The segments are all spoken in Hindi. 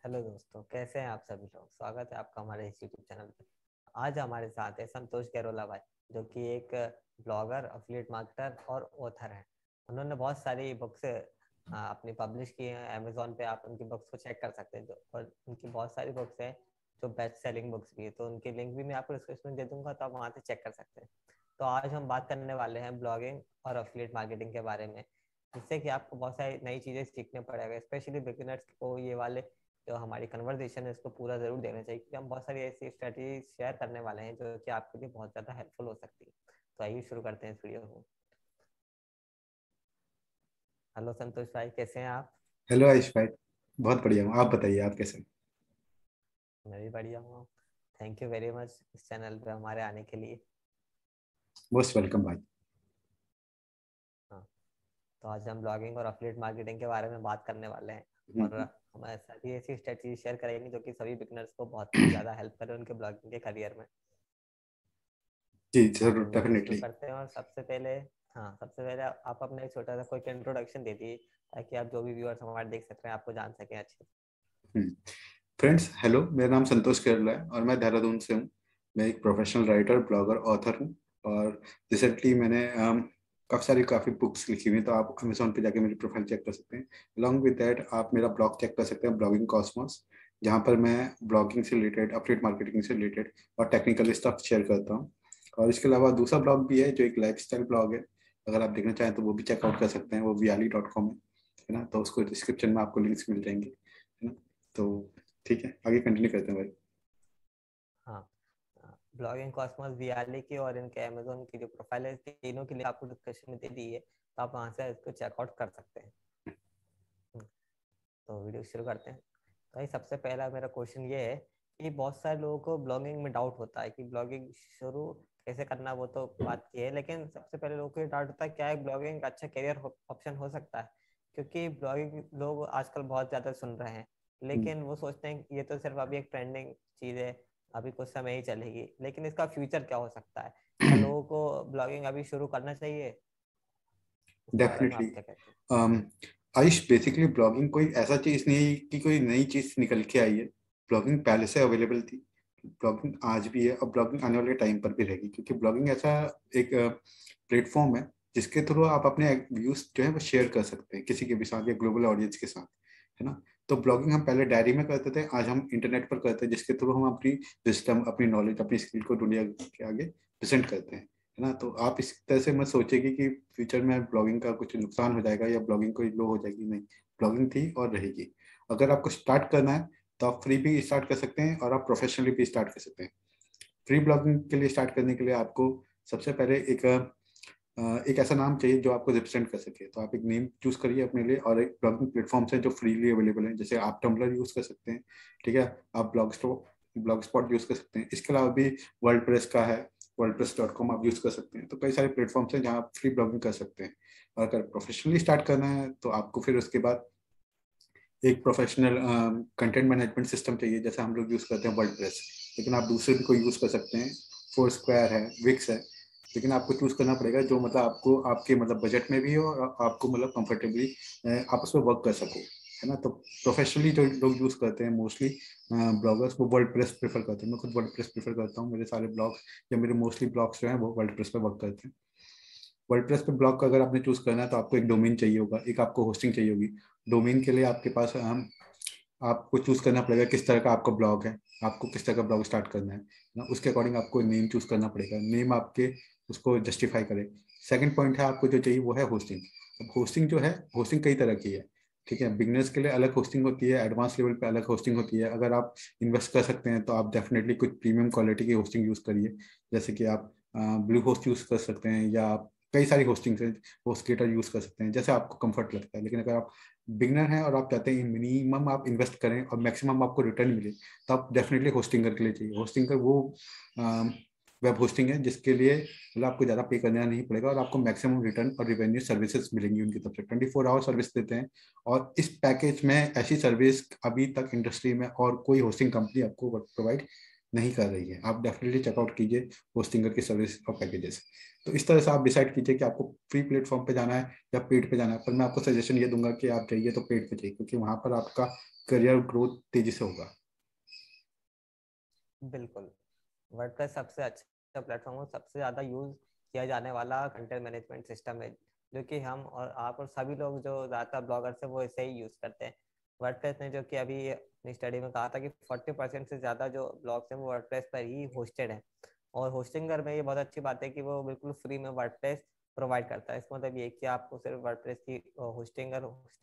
हेलो दोस्तों, कैसे हैं आप सभी लोग। स्वागत है आपका हमारे इस यूट्यूब चैनल पे। आज हमारे साथ है संतोष कैरोला भाई, जो कि एक ब्लॉगर, अफिलिएट मार्केटर और ऑथर हैं। उन्होंने बहुत सारी बुक्स अपनी पब्लिश की हैं। अमेजोन पे आप उनकी बुक्स को चेक कर सकते हैं, और उनकी बहुत सारी बुक्स हैं जो बेस्ट सेलिंग बुक्स भी है। तो उनकी लिंक भी मैं आपको डिस्क्रिप्शन में दे दूंगा, तो आप वहाँ से चेक कर सकते हैं। तो आज हम बात करने वाले हैं ब्लॉगिंग और अफिलिएट मार्केटिंग के बारे में, जिससे कि आपको बहुत सारी नई चीज़ें सीखने पड़ेगा। स्पेशली बिगिनर्स को ये वाले जो हमारी कन्वर्सेशन है इसको पूरा जरूर देना चाहिए, क्योंकि हम बहुत सारी ऐसी स्ट्रेटजी शेयर करने वाले हैं जो कि आपके लिए बहुत ज़्यादा हेल्पफुल हो सकती है। तो आइए शुरू करते हैं इस वीडियो को। हेलो संतोष भाई, कैसे हैं आप। हेलो आयुष भाई। बहुत बढ़िया हूँ। आप बताइए, आप कैसे हैं? मैं भी बढ़िया हूँ। थैंक यू वेरी मच इस चैनल पे हमारे आने के लिए। मोस्ट वेलकम भाई। हाँ, तो आज हम ब्लॉगिंग और अफिलिएट मार्केटिंग के बारे में बात करने वाले हैं। और हम्म, हम सारी ऐसी स्ट्रेटजी शेयर करेंगे जो कि सभी बिगनर्स को बहुत ही ज़्यादा हेल्प करे उनके ब्लॉगिंग के करियर में। जी तो आज जरूर, हम वीडियो शुरू डेफिनेटली। करते हैं। और सबसे पहले आप अपना एक छोटा सा कोई इंट्रोडक्शन दे दिए, ताकि आप जो भी व्यूअर्स हमारे देख सकते हैं आपको जान सकें अच्छे से। फ्रेंड्स, हेलो, मेरा नाम संतोष केरला है और मैं देहरादून से हूँ। मैं एक प्रोफेशनल राइटर, ब्लॉगर, ऑथर हूँ। और रिसेंटली मैंने काफ़ी बुक्स लिखी हुई हैं, तो आप अमेजोन पे जाके मेरी प्रोफाइल चेक कर सकते हैं। अलॉन्ग विद दैट आप मेरा ब्लॉग चेक कर सकते हैं, ब्लॉगिंग कॉस्मोस, जहाँ पर मैं ब्लॉगिंग से रिलेटेड, अपडेट मार्केटिंग से रिलेटेड और टेक्निकल स्टफ शेयर करता हूँ। और इसके अलावा दूसरा ब्लॉग भी है जो एक लाइफस्टाइल ब्लॉग है। अगर आप देखना चाहें तो वो भी चेकआउट कर सकते हैं। वो viali.com है ना, तो उसको डिस्क्रिप्शन में आपको लिंक्स मिल जाएंगे, है ना। तो ठीक है, आगे कंटिन्यू करते हैं भाई। हाँ, ब्लॉगिंग कॉस्मोस वियाली की और इनके अमेजोन की जो प्रोफाइल है, तीनों के लिए आपको डिस्क्रिप्शन में दे दी है, तो आप वहाँ से इसको चेकआउट कर सकते हैं। हम्म, तो वीडियो शुरू करते हैं। तो भाई, सबसे पहला मेरा क्वेश्चन ये है कि बहुत सारे लोगों को ब्लॉगिंग में डाउट होता है कि ब्लॉगिंग शुरू कैसे करना, वो तो बात की है, लेकिन सबसे पहले लोगों को ये डाउट होता है क्या एक ब्लॉगिंग अच्छा करियर ऑप्शन हो सकता है। क्योंकि ब्लॉगिंग लोग आजकल बहुत ज़्यादा सुन रहे हैं, हम्म, लेकिन वो सोचते हैं कि ये तो सिर्फ अभी एक ट्रेंडिंग चीज़ है, अभी कुछ समय ही चलेगी, लेकिन इसका फ्यूचर क्या हो सकता है। क्या लोगों को ब्लॉगिंग अभी शुरू करना चाहिए? इसके बारे में डेफिनेटली। आप क्या कहते हैं? आयुष, बेसिकली ब्लॉगिंग कोई ऐसा चीज नहीं है कि कोई नई चीज निकल के आई है। ब्लॉगिंग पहले से अवेलेबल थी। ब्लॉगिंग आज भी है और ब्लॉगिंग आने वाले टाइम पर भी रहेगी, क्योंकि ब्लॉगिंग ऐसा एक प्लेटफॉर्म है जिसके थ्रू आप अपने व्यूज जो है वो शेयर कर सकते हैं किसी के भी साथ या ग्लोबल ऑडियंस के साथ, है ना। तो ब्लॉगिंग हम पहले डायरी में करते थे, आज हम इंटरनेट पर करते हैं, जिसके थ्रू हम अपनी सिस्टम, अपनी नॉलेज, अपनी स्किल को दुनिया के आगे प्रेजेंट करते हैं, है ना। तो आप इस तरह से मत सोचेगी कि फ्यूचर में ब्लॉगिंग का कुछ नुकसान हो जाएगा या ब्लॉगिंग कोई लो हो जाएगी। नहीं, ब्लॉगिंग थी और रहेगी। अगर आपको स्टार्ट करना है तो आप फ्री भी स्टार्ट कर सकते हैं और आप प्रोफेशनली भी स्टार्ट कर सकते हैं। फ्री ब्लॉगिंग के लिए स्टार्ट करने के लिए आपको सबसे पहले एक ऐसा नाम चाहिए जो आपको रिप्रेजेंट कर सके। तो आप एक नेम चूज करिए अपने लिए, और एक ब्लॉगिंग प्लेटफॉर्म्स हैं जो फ्रीली अवेलेबल हैं, जैसे आप टम्बलर यूज कर सकते हैं, ठीक है। आप ब्लॉग स्पॉट यूज कर सकते हैं। इसके अलावा भी वर्ल्ड प्रेस का है, wordpress.com आप यूज कर सकते हैं। तो कई सारे प्लेटफॉर्म्स हैं जहाँ आप फ्री ब्लॉगिंग कर सकते हैं। और अगर प्रोफेशनली स्टार्ट करना है तो आपको फिर उसके बाद एक प्रोफेशनल कंटेंट मैनेजमेंट सिस्टम चाहिए, जैसे हम लोग यूज करते हैं वर्डप्रेस। लेकिन आप दूसरे भी कोई यूज कर सकते हैं, फोर स्क्वायर है, विक्स है। लेकिन आपको चूज करना पड़ेगा जो मतलब आपको आपके मतलब बजट में भी हो और आपको मतलब कंफर्टेबली आप उस पर वर्क कर सको, है ना। तो प्रोफेशनली जो लोग यूज करते हैं मोस्टली ब्लॉगर्स, वो वर्ल्ड प्रेस प्रेफर करते हैं। मैं खुद वर्ल्ड प्रेस प्रेफर करता हूँ। मेरे सारे ब्लॉग्स या मेरे मोस्टली ब्लॉग्स जो हैं वो वर्ल्ड प्रेस पर वर्क करते हैं। वर्डप्रेस पे ब्लॉग का अगर आपने चूज करना है तो आपको एक डोमेन चाहिए होगा, एक आपको होस्टिंग चाहिए होगी। डोमेन के लिए आपके पास आपको चूज करना पड़ेगा किस तरह का आपका ब्लॉग है, आपको किस तरह का ब्लॉग स्टार्ट करना है ना। उसके अकॉर्डिंग आपको नेम चूज करना पड़ेगा, नेम आपके उसको जस्टिफाई करे। सेकंड पॉइंट है, आपको जो चाहिए वो है होस्टिंग। अब होस्टिंग जो है, होस्टिंग कई तरह की है, ठीक है। बिगनर्स के लिए अलग होस्टिंग होती है, एडवांस लेवल पे अलग होस्टिंग होती है। अगर आप इन्वेस्ट कर सकते हैं तो आप डेफिनेटली कुछ प्रीमियम क्वालिटी की होस्टिंग यूज करिए, जैसे कि आप ब्लू होस्ट यूज कर सकते हैं, या आप कई सारी होस्टिंग है, होस्टगेटर यूज कर सकते हैं, जैसे आपको कंफर्ट लगता है। लेकिन अगर आप बिगनर हैं और आप चाहते हैं मिनिमम आप इन्वेस्ट करें और मैक्सिमम आपको रिटर्न मिले, तो आप डेफिनेटली होस्टिंगर के लिए चाहिए। होस्टिंगर वो वेब होस्टिंग है जिसके लिए मतलब आपको ज़्यादा पे करना नहीं पड़ेगा और आपको मैक्सिमम रिटर्न और रिवेन्यू सर्विसेज मिलेंगी उनकी तरफ से। 24 आवर सर्विस देते हैं, और इस पैकेज में ऐसी सर्विस अभी तक इंडस्ट्री में और कोई होस्टिंग कंपनी आपको प्रोवाइड नहीं कर रही है। आप डेफिनेटली चेकआउट कीजिए होस्टिंगर की सर्विस और पैकेजेस। तो इस तरह से आप डिसाइड कीजिए कि आपको फ्री प्लेटफॉर्म पे जाना है या पेड पे जाना है। पर मैं आपको सजेशन ये दूंगा कि आप जाइए तो पेड पे जाइए, क्योंकि वहाँ पर आपका करियर ग्रोथ तेजी से होगा। बिल्कुल, वर्डप्रेस सबसे अच्छा प्लेटफॉर्म है, सबसे ज़्यादा यूज़ किया जाने वाला कंटेंट मैनेजमेंट सिस्टम है, जो कि हम और आप और सभी लोग जो ज़्यादातर ब्लॉगर्स हैं वो इसे ही यूज़ करते हैं। वर्डप्रेस ने, जो कि अभी अपनी स्टडी में कहा था कि 40% से ज़्यादा जो ब्लॉग्स हैं वो वर्डप्रेस पर ही होस्टेड हैं। और होस्टिंगर में ये बहुत अच्छी बात है कि वो बिल्कुल फ्री में वर्डप्रेस प्रोवाइड करता है। इसका मतलब ये कि आपको सिर्फ वर्डप्रेस की होस्टिंग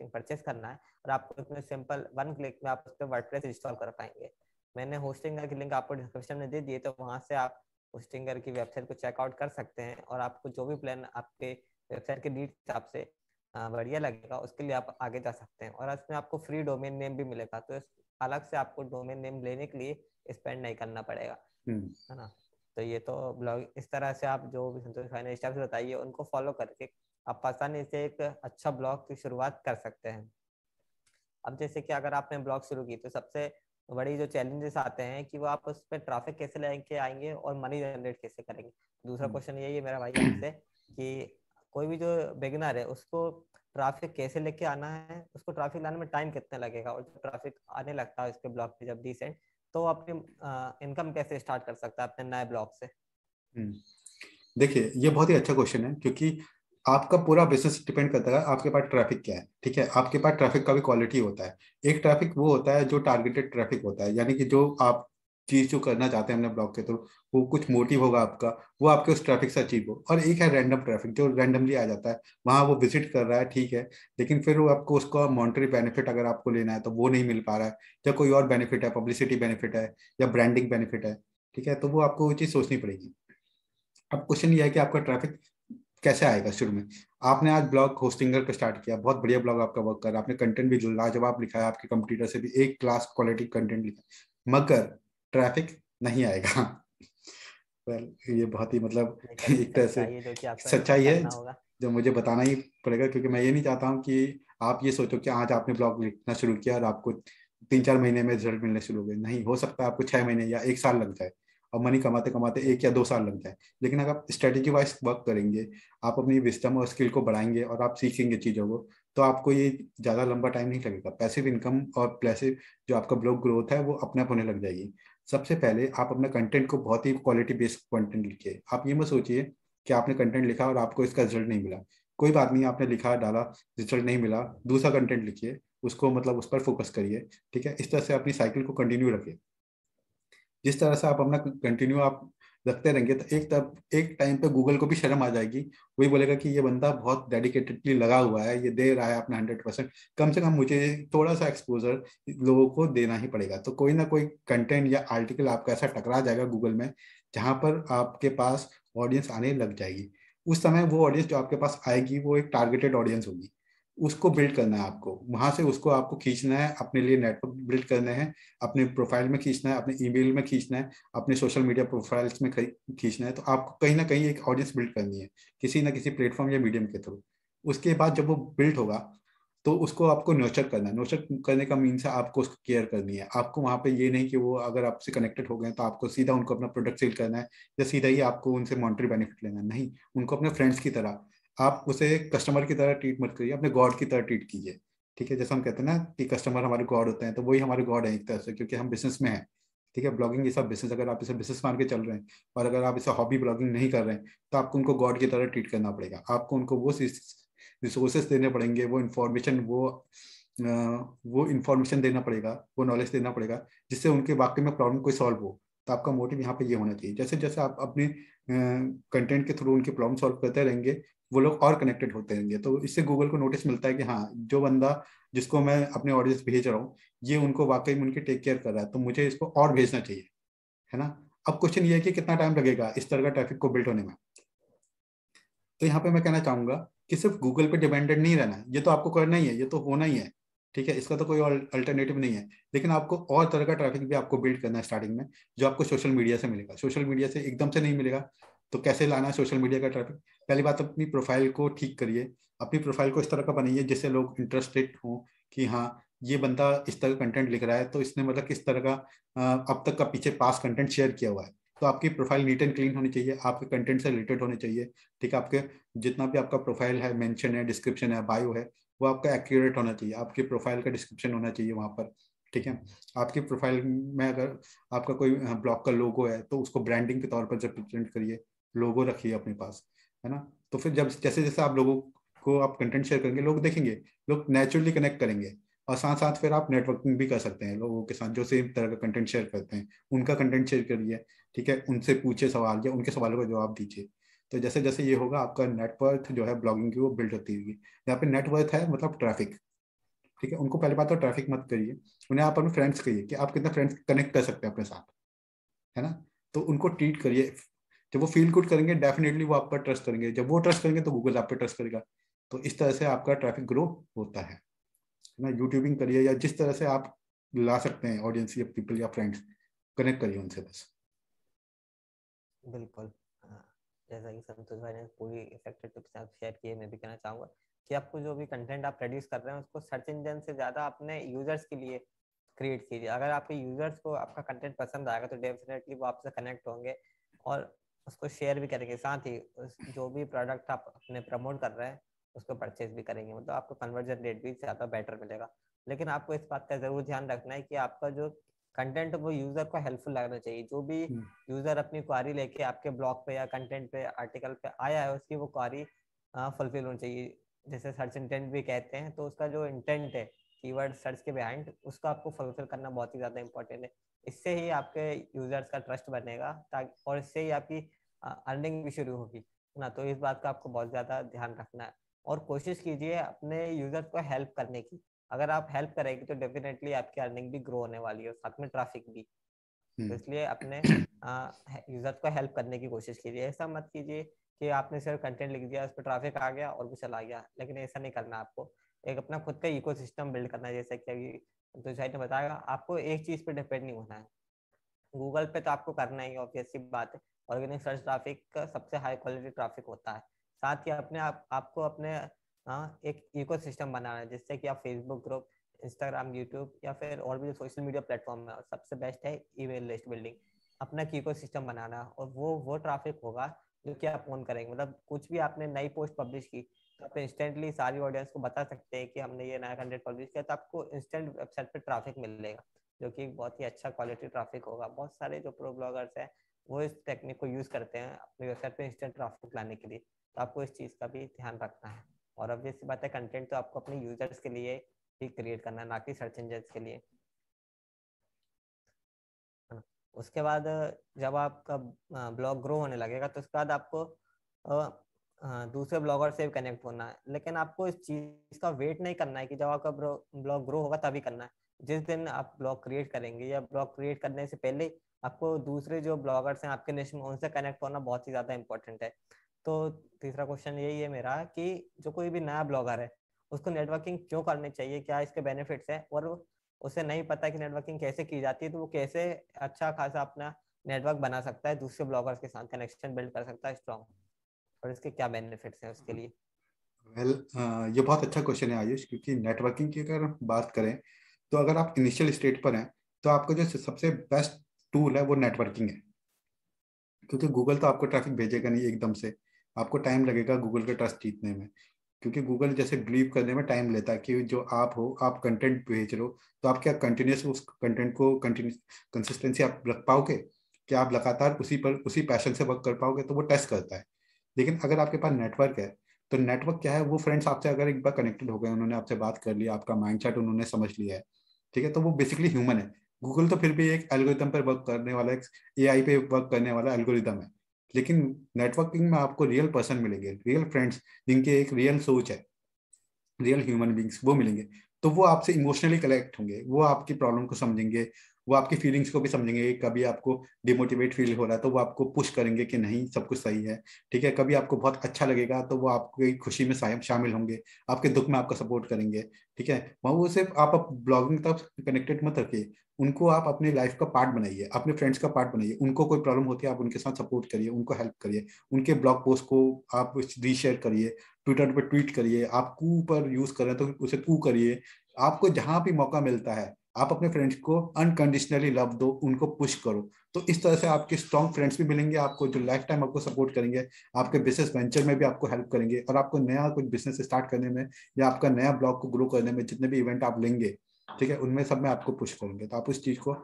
परचेस करना है और आपको इतने सिंपल 1 क्लिक में आप उस पर वर्डप्रेस इंस्टॉल कर पाएंगे। मैंने होस्टिंगर की लिंक आपको डिस्क्रिप्शन में दे दी है, तो वहाँ से आप होस्टिंगर की वेबसाइट को चेकआउट कर सकते हैं और आपको जो भी प्लान आपके वेबसाइट के नीड हिसाब से बढ़िया लगेगा उसके लिए आप आगे जा सकते हैं। और इसमें आपको फ्री डोमेन नेम भी मिलेगा, तो अलग से आपको डोमेन नेम लेने के लिए स्पेंड नहीं करना पड़ेगा, है ना। तो ये तो ब्लॉग इस तरह से आप जो भी संतोष भाई ने स्टेप्स बताइए उनको फॉलो करके आप आसानी से एक अच्छा ब्लॉग की शुरुआत कर सकते हैं। अब जैसे कि अगर आपने ब्लॉग शुरू की तो सबसे बड़ी जो चैलेंजेस आते हैं कि वो आप उस पर ट्रैफिक कैसे लेके आएंगे और मनी जनरेट कैसे करेंगे। दूसरा क्वेश्चन यही है मेरा भाई आपसे कि कोई भी जो बिगिनर है उसको ट्रैफिक कैसे लेके आना है, उसको ट्रैफिक लाने में टाइम कितना लगेगा, और जब ट्रैफिक आने लगता है उसके ब्लॉग पे जब डिसेंट, तो वो अपनी इनकम कैसे स्टार्ट कर सकता है अपने नए ब्लॉग से। देखिए, ये बहुत ही अच्छा क्वेश्चन है, क्योंकि आपका पूरा बिजनेस डिपेंड करता है आपके पास ट्रैफिक क्या है। ठीक है, आपके पास ट्रैफिक का भी क्वालिटी होता है। एक ट्रैफिक वो होता है जो टारगेटेड ट्रैफिक होता है, यानी कि जो आप चीज जो करना चाहते हैं अपने ब्लॉग के थ्रू, वो कुछ मोटिव होगा आपका, वो आपके उस ट्रैफिक से अचीव हो। और एक है रैंडम ट्रैफिक जो रैंडमली आ जाता है, वहां वो विजिट कर रहा है, ठीक है, लेकिन फिर वो आपको उसका मॉनेटरी बेनिफिट अगर आपको लेना है तो वो नहीं मिल पा रहा है, या कोई और बेनिफिट है, पब्लिसिटी बेनिफिट है या ब्रांडिंग बेनिफिट है। ठीक है, तो वो आपको वो चीज सोचनी पड़ेगी। अब क्वेश्चन ये है कि आपका ट्रैफिक कैसे आएगा। शुरू में आपने आज ब्लॉग होस्टिंगर पे स्टार्ट किया, बहुत बढ़िया ब्लॉग आपका वर्क कर रहा है, आपने कंटेंट भी जो लाजवाब लिखा है, आपके कंप्यूटर से भी एक क्लास क्वालिटी कंटेंट लिखा है, मगर ट्रैफिक नहीं आएगा। वेल, ये बहुत ही मतलब ये कड़वी एक तरह से सच्चाई है जो कि आपको एक्सेप्ट सच्चाई है, करना होगा। जो मुझे बताना ही पड़ेगा, क्योंकि मैं ये नहीं चाहता हूँ कि आप ये सोचो कि आज आपने ब्लॉग लिखना शुरू किया और आपको 3-4 महीने में रिजल्ट मिलने शुरू हो गए। नहीं, हो सकता है आपको 6 महीने या 1 साल लग जाए और मनी कमाते कमाते 1 या 2 साल लग जाए। लेकिन अगर आप स्ट्रेटेजी वाइज वर्क करेंगे, आप अपनी विस्डम और स्किल को बढ़ाएंगे और आप सीखेंगे चीज़ों को, तो आपको ये ज़्यादा लंबा टाइम नहीं लगेगा। पैसिव इनकम और पैसिव जो आपका ब्लॉग ग्रोथ है वो अपने आप होने लग जाएगी। सबसे पहले आप अपने कंटेंट को बहुत ही क्वालिटी बेस्ड कंटेंट लिखिए। आप ये मत सोचिए कि आपने कंटेंट लिखा और आपको इसका रिजल्ट नहीं मिला। कोई बात नहीं, आपने लिखा डाला, रिजल्ट नहीं मिला, दूसरा कंटेंट लिखिए, उसको मतलब उस पर फोकस करिए। ठीक है, इस तरह से अपनी साइकिल को कंटिन्यू रखिए। जिस तरह से आप अपना कंटिन्यू आप रखते रहेंगे तो एक टाइम पे गूगल को भी शर्म आ जाएगी। वही बोलेगा कि ये बंदा बहुत डेडिकेटेडली लगा हुआ है, ये दे रहा है अपना 100%, कम से कम मुझे थोड़ा सा एक्सपोजर लोगों को देना ही पड़ेगा। तो कोई ना कोई कंटेंट या आर्टिकल आपका ऐसा टकरा जाएगा गूगल में, जहां पर आपके पास ऑडियंस आने लग जाएगी। उस समय वो ऑडियंस जो आपके पास आएगी वो एक टारगेटेड ऑडियंस होगी। उसको बिल्ड करना है आपको, वहां से उसको आपको खींचना है, अपने लिए नेटवर्क बिल्ड करने हैं, अपने प्रोफाइल में खींचना है, अपने ईमेल में खींचना है, अपने सोशल मीडिया प्रोफाइल्स में खींचना है। तो आपको कहीं ना कहीं एक ऑडियंस बिल्ड करनी है, किसी ना किसी प्लेटफॉर्म या मीडियम के थ्रू। उसके बाद जब वो बिल्ड होगा तो उसको आपको नर्चर करना है। नर्चर करने का मीन्स है आपको उसको केयर करनी है। आपको वहां पे ये नहीं कि वो अगर आपसे कनेक्टेड हो गए तो आपको सीधा उनको अपना प्रोडक्ट सेल करना है या सीधा ही आपको उनसे मॉनेटरी बेनिफिट लेना है। नहीं, उनको अपने फ्रेंड्स की तरह, आप उसे कस्टमर की तरह ट्रीट मत करिए, अपने गॉड की तरह ट्रीट कीजिए। ठीक है, जैसे हम कहते हैं ना कि कस्टमर हमारे गॉड होते हैं, तो वही हमारे गॉड है एक तरह से, क्योंकि हम बिजनेस में हैं। ठीक है, ब्लॉगिंग ये सब बिजनेस, अगर आप इसे बिजनेस मान के चल रहे हैं और अगर आप इसे हॉबी ब्लॉगिंग नहीं कर रहे हैं, तो आपको उनको गॉड की तरह ट्रीट करना पड़ेगा। आपको उनको वो रिसोर्सेस देने पड़ेंगे, वो इंफॉर्मेशन देना पड़ेगा, वो नॉलेज देना पड़ेगा, जिससे उनके वाकई में प्रॉब्लम कोई सॉल्व हो। तो आपका मोटिव यहाँ पे ये होना चाहिए। जैसे जैसे आप अपने कंटेंट के थ्रू उनकी प्रॉब्लम सॉल्व करते रहेंगे, वो लोग और कनेक्टेड होते रहेंगे। तो इससे गूगल को नोटिस मिलता है कि हाँ, जो बंदा जिसको मैं अपने ऑडियंस भेज रहा हूँ, ये उनको वाकई में उनकी टेक केयर कर रहा है, तो मुझे इसको और भेजना चाहिए, है ना। अब क्वेश्चन ये है कि कितना टाइम लगेगा इस तरह का ट्रैफिक को बिल्ड होने में। तो यहाँ पे मैं कहना चाहूंगा कि सिर्फ गूगल पे डिपेंडेंट नहीं रहना है, ये तो आपको करना ही है, ये तो होना ही है। ठीक है, इसका तो कोई अल्टरनेटिव नहीं है। लेकिन आपको और तरह का ट्रैफिक भी आपको बिल्ड करना है स्टार्टिंग में, जो आपको सोशल मीडिया से मिलेगा। सोशल मीडिया से एकदम से नहीं मिलेगा। तो कैसे लाना है सोशल मीडिया का ट्रैफिक? पहली बात, अपनी प्रोफाइल को ठीक करिए। अपनी प्रोफाइल को इस तरह का बनाइए जिससे लोग इंटरेस्टेड हों कि हाँ, ये बंदा इस तरह कंटेंट लिख रहा है, तो इसने मतलब किस तरह का अब तक का पीछे पास कंटेंट शेयर किया हुआ है। तो आपकी प्रोफाइल नीट एंड क्लीन होनी चाहिए, आपके कंटेंट से रिलेटेड होने चाहिए। ठीक है, आपके जितना भी आपका प्रोफाइल है, मेंशन है, डिस्क्रिप्शन है, बायो है, वो आपका एक्यूरेट होना चाहिए। आपकी प्रोफाइल का डिस्क्रिप्शन होना चाहिए वहाँ पर, ठीक है। आपकी प्रोफाइल में अगर आपका कोई ब्लॉग का लोगो है तो उसको ब्रांडिंग के तौर पर रिप्रेजेंट करिए, लोगो रखिए अपने पास, है ना। तो फिर जब जैसे जैसे आप लोगों को आप कंटेंट शेयर करेंगे, लोग देखेंगे, लोग नेचुरली कनेक्ट करेंगे। और साथ साथ फिर आप नेटवर्किंग भी कर सकते हैं लोगों के साथ जो सेम तरह का कंटेंट शेयर करते हैं, उनका कंटेंट शेयर करिए, ठीक है। उनसे पूछे सवाल या उनके सवालों का जवाब दीजिए। तो जैसे जैसे ये होगा आपका नेटवर्थ जो है ब्लॉगिंग की वो बिल्ड होती होगी। यहाँ पे नेटवर्थ है मतलब ट्रैफिक, ठीक है। उनको पहले बात तो ट्रैफिक मत करिए, उन्हें आप अपने फ्रेंड्स कहिए कि आप कितने फ्रेंड्स कनेक्ट कर सकते हैं अपने साथ, है ना। तो उनको ट्रीट करिए, जब वो फील गुड करेंगे डेफिनेटली वो आप पर ट्रस्ट करेंगे, जब वो ट्रस्ट करेंगे तो गूगल आप पे ट्रस्ट करेगा। तो इस तरह से आपका ट्रैफिक ग्रो होता है ना। यूट्यूबिंग करिए या जिस तरह से आप ला सकते हैं ऑडियंस या पीपल या फ्रेंड्स, कनेक्ट करिए उनसे बस। बिल्कुल। हाँ, जैसा कि संतोष भाई ने पूरी इफेक्टिव टिप्स आप शेयर किए, मैं भी कहना चाहूँगा कि आपको जो भी कंटेंट आप प्रोड्यूस कर रहे हैं उसको सर्च इंजन से ज़्यादा अपने यूजर्स के लिए क्रिएट कीजिए। अगर आपके यूजर्स को आपका कंटेंट पसंद आएगा तो डेफिनेटली वो आपसे कनेक्ट होंगे और उसको शेयर भी करेंगे, साथ ही जो भी प्रोडक्ट आप अपने प्रमोट कर रहे हैं उसको परचेज भी करेंगे, मतलब आपको कन्वर्जन रेट भी ज़्यादा बेटर मिलेगा। लेकिन आपको इस बात का ज़रूर ध्यान रखना है कि आपका जो कंटेंट वो यूज़र को हेल्पफुल लगना चाहिए। जो भी यूज़र अपनी क्वारी लेके आपके ब्लॉग पे या कंटेंट पे आर्टिकल पे आया है उसकी वो क्वारी फुलफिल होनी चाहिए। जैसे सर्च इंटेंट भी कहते हैं, तो उसका जो इंटेंट है कीवर्ड सर्च के बिहाइंड, उसको आपको फुलफिल करना बहुत ही ज़्यादा इंपॉर्टेंट है। इससे ही आपके यूजर्स का ट्रस्ट बनेगा ताकि, और इससे ही आपकी अर्निंग भी शुरू होगी ना। तो इस बात का आपको बहुत ज़्यादा ध्यान रखना है और कोशिश कीजिए अपने यूजर्स को हेल्प करने की। अगर आप हेल्प करेंगे तो डेफिनेटली आपकी अर्निंग भी ग्रो होने वाली है और साथ में ट्रैफिक भी। तो इसलिए अपने यूजर्स को हेल्प करने की कोशिश कीजिए। ऐसा मत कीजिए कि आपने सिर्फ कंटेंट लिख दिया, उस पर ट्रैफिक आ गया और वो चला गया, लेकिन ऐसा नहीं करना। आपको एक अपना खुद का इकोसिस्टम बिल्ड करना है, जैसे कि अभी तो शायद ने बताया, आपको एक चीज पे डिपेंड नहीं होना है। गूगल पे तो आपको करना ही, ऑब्वियस सी बात है, ऑर्गेनिक सर्च ट्रैफिक का सबसे हाई क्वालिटी ट्रैफिक होता है। साथ ही अपने आपको अपने एक इकोसिस्टम बनाना है, जिससे कि आप फेसबुक ग्रुप, इंस्टाग्राम, यूट्यूब या फिर और भी जो सोशल मीडिया प्लेटफॉर्म है, और सबसे बेस्ट है ईमेल लिस्ट बिल्डिंग। अपना इकोसिस्टम बनाना, और वो ट्रैफिक होगा जो कि आप ओन करेंगे। मतलब कुछ भी आपने नई पोस्ट पब्लिश की तो आप इंस्टेंटली सारी ऑडियंस को बता सकते हैं कि हमने ये नया कंटेंट पब्लिश किया, तो आपको इंस्टेंट वेबसाइट पे ट्रैफिक मिलेगा, जो कि बहुत ही अच्छा क्वालिटी ट्रैफिक होगा। बहुत सारे जो प्रो ब्लॉगर्स हैं वो इस टेक्निक को यूज़ करते हैं अपनी वेबसाइट पे इंस्टेंट ट्रैफिक लाने के लिए। तो आपको इस चीज़ का भी ध्यान रखना है। और अब जैसी बात है, कंटेंट तो आपको अपने यूजर्स के लिए ही क्रिएट करना है, ना कि सर्च इंजन के लिए। उसके बाद जब आपका ब्लॉग ग्रो होने लगेगा तो उसके बाद आपको दूसरे ब्लॉगर से भी कनेक्ट होना है। लेकिन आपको इस चीज़ का वेट नहीं करना है कि जब आपका ब्लॉग ग्रो होगा तभी करना है। जिस दिन आप ब्लॉग क्रिएट करेंगे या ब्लॉग क्रिएट करने से पहले आपको दूसरे जो ब्लॉगर्स हैं आपके निश में, उनसे कनेक्ट होना बहुत ही ज़्यादा इंपॉर्टेंट है। तो तीसरा क्वेश्चन यही है मेरा कि जो कोई भी नया ब्लॉगर है उसको नेटवर्किंग क्यों करनी चाहिए, क्या इसके बेनिफिट्स हैं, और उसे नहीं पता कि नेटवर्किंग कैसे की जाती है, तो वो कैसे अच्छा खासा अपना नेटवर्क बना सकता है, दूसरे ब्लॉगर्स के साथ कनेक्शन बिल्ड कर सकता है स्ट्रॉन्ग, और इसके क्या बेनिफिट्स हैं उसके लिए। वेल ये बहुत अच्छा क्वेश्चन है आयुष, क्योंकि नेटवर्किंग की अगर बात करें तो अगर आप इनिशियल स्टेज पर हैं तो आपका जो सबसे बेस्ट टूल है वो नेटवर्किंग है। क्योंकि गूगल तो आपको ट्रैफिक भेजेगा नहीं एकदम से, आपको टाइम लगेगा गूगल का ट्रस्ट जीतने में। क्योंकि गूगल जैसे बिलीव करने में टाइम लेता है कि जो आप हो, आप कंटेंट भेज रहे हो तो आप क्या कंटिन्यूस उस कंटेंट को कंटिन्यूस कंसिस्टेंसी आप रख पाओगे, क्या आप लगातार उसी पर उसी पैशन से वर्क कर पाओगे, तो वो टेस्ट करता है। लेकिन अगर आपके पास नेटवर्क है तो नेटवर्क क्या है, वो फ्रेंड्स आपसे अगर एक बार कनेक्टेड हो गए, उन्होंने आपसे बात कर लिया, आपका माइंडसेट उन्होंने समझ लिया है, ठीक है, तो वो बेसिकली ह्यूमन है। गूगल तो फिर भी एक एल्गोरिदम पर वर्क करने वाला, एक एआई पे वर्क करने वाला एल्गोरिदम है। लेकिन नेटवर्किंग में आपको रियल पर्सन मिलेंगे, रियल फ्रेंड्स, जिनके एक रियल सोच है, रियल ह्यूमन बींग्स वो मिलेंगे। तो वो आपसे इमोशनली कनेक्ट होंगे, वो आपकी प्रॉब्लम को समझेंगे, वो आपकी फीलिंग्स को भी समझेंगे। कभी आपको डिमोटिवेट फील हो रहा है तो वो आपको पुश करेंगे कि नहीं सब कुछ सही है, ठीक है। कभी आपको बहुत अच्छा लगेगा तो वो आपकी खुशी में शामिल होंगे, आपके दुख में आपका सपोर्ट करेंगे, ठीक है। वो सिर्फ आप ब्लॉगिंग तक कनेक्टेड मत रखिए, उनको आप अपनी लाइफ का पार्ट बनाइए, अपने फ्रेंड्स का पार्ट बनाइए। उनको कोई प्रॉब्लम होती है आप उनके साथ सपोर्ट करिए, उनको हेल्प करिए, उनके ब्लॉग पोस्ट को आप रीशेयर करिए, ट्विटर पर ट्वीट करिए। आप कू पर यूज कर रहे हैं तो उसे कू करिए। आपको जहां भी मौका मिलता है आप अपने फ्रेंड्स को अनकंडीशनली लव दो, उनको पुश करो। तो इस तरह से आपके स्ट्रॉन्ग फ्रेंड्स भी मिलेंगे आपको, जो लाइफ टाइम आपको सपोर्ट करेंगे, आपके बिजनेस वेंचर में भी आपको हेल्प करेंगे, और आपको नया कुछ बिजनेस स्टार्ट करने में या आपका नया ब्लॉग को ग्रो करने में जितने भी इवेंट आप लेंगे ठीक है, उनमें सब में आपको पुश करेंगे। तो आप उस चीज़ को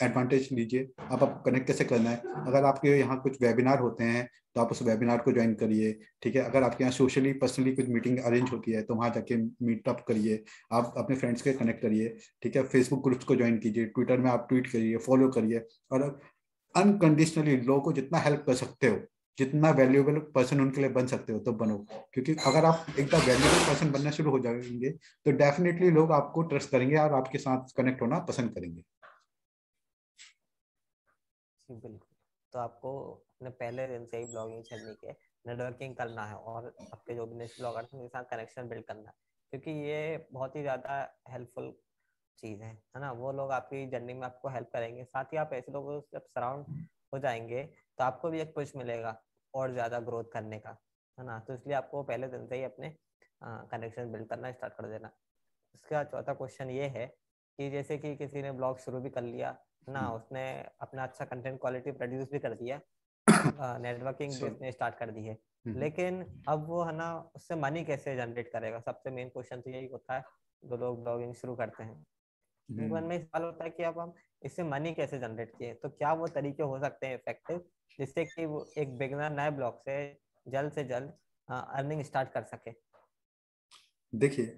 एडवांटेज लीजिए। आप कनेक्ट कैसे करना है, अगर आपके यहाँ कुछ वेबिनार होते हैं तो आप उस वेबिनार को ज्वाइन करिए। ठीक है, अगर आपके यहाँ सोशली पर्सनली कुछ मीटिंग अरेंज होती है तो वहाँ जाके मीटअप करिए, आप अपने फ्रेंड्स के कनेक्ट करिए। ठीक है, फेसबुक ग्रुप्स को ज्वाइन कीजिए, ट्विटर में आप ट्वीट करिए, फॉलो करिए, और अनकंडीशनली लोगों को जितना हेल्प कर सकते हो, जितना वैल्यूएबल पर्सन उनके लिए बन सकते हो तो बनो। क्योंकि अगर आप एक बार वैल्यूएबल पर्सन बनना शुरू हो जाएंगे तो डेफिनेटली लोग आपको ट्रस्ट करेंगे और आपके साथ कनेक्ट होना पसंद करेंगे। बिल्कुल। तो आपको अपने पहले दिन से ही ब्लॉगिंग छेड़नी के नेटवर्किंग करना है और आपके जो बिजनेस ब्लॉगर हैं उनके साथ कनेक्शन बिल्ड करना है, क्योंकि ये बहुत ही ज़्यादा हेल्पफुल चीज़ है ना। वो लोग आपकी जर्नी में आपको हेल्प करेंगे, साथ ही आप ऐसे लोगों से जब सराउंड हो जाएंगे तो आपको भी एक पुश मिलेगा और ज़्यादा ग्रोथ करने का, है ना। तो इसलिए आपको पहले दिन से ही अपने कनेक्शन बिल्ड करना स्टार्ट कर देना। इसका चौथा क्वेश्चन ये है कि जैसे कि किसी ने ब्लॉग शुरू भी कर लिया ना, उसने अपना अच्छा कंटेंट क्वालिटी प्रोड्यूस भी कर दिया, नेटवर्किंग भी उसने स्टार्ट कर दी है, लेकिन अब वो है ना उससे मनी कैसे जनरेट करेगा। सबसे मेन क्वेश्चन तो यही होता है जो लोग ब्लॉगिंग शुरू करते हैं, उनके मन में सवाल होता है कि अब हम इससे मनी कैसे जनरेट किए। तो क्या वो तरीके हो सकते हैं इफेक्टिव जिससे कि वो एक बिगनर नए ब्लॉग से जल्द अर्निंग स्टार्ट कर सके। देखिए,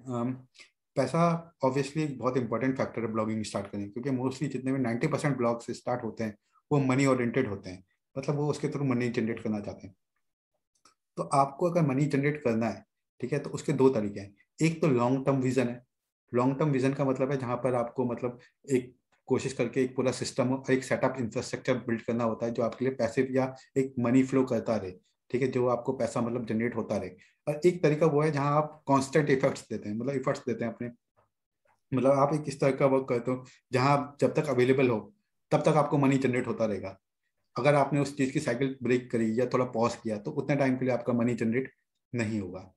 पैसा ऑब्वियसली एक बहुत इंपॉर्टेंट फैक्टर है ब्लॉगिंग स्टार्ट करने, क्योंकि मोस्टली जितने भी 90% ब्लॉग्स स्टार्ट होते हैं वो मनी ओरिएंटेड होते हैं, मतलब वो उसके थ्रू मनी जनरेट करना चाहते हैं। तो आपको अगर मनी जनरेट करना है, ठीक है, तो उसके दो तरीके हैं। एक तो लॉन्ग टर्म विजन है। लॉन्ग टर्म विजन का मतलब है जहां पर आपको मतलब एक कोशिश करके एक पूरा सिस्टम और एक सेटअप इंफ्रास्ट्रक्चर बिल्ड करना होता है जो आपके लिए पैसिव या एक मनी फ्लो करता रहे। ठीक है, जो आपको पैसा मतलब जनरेट होता रहे। और एक तरीका वो है जहां आप कांस्टेंट इफर्ट्स देते हैं, मतलब इफर्ट्स देते हैं अपने, मतलब आप एक इस तरह का वर्क करते हो जहां आप जब तक अवेलेबल हो तब तक आपको मनी जनरेट होता रहेगा। अगर आपने उस चीज की साइकिल ब्रेक करी या थोड़ा पॉज किया तो उतने टाइम के लिए आपका मनी जनरेट नहीं होगा।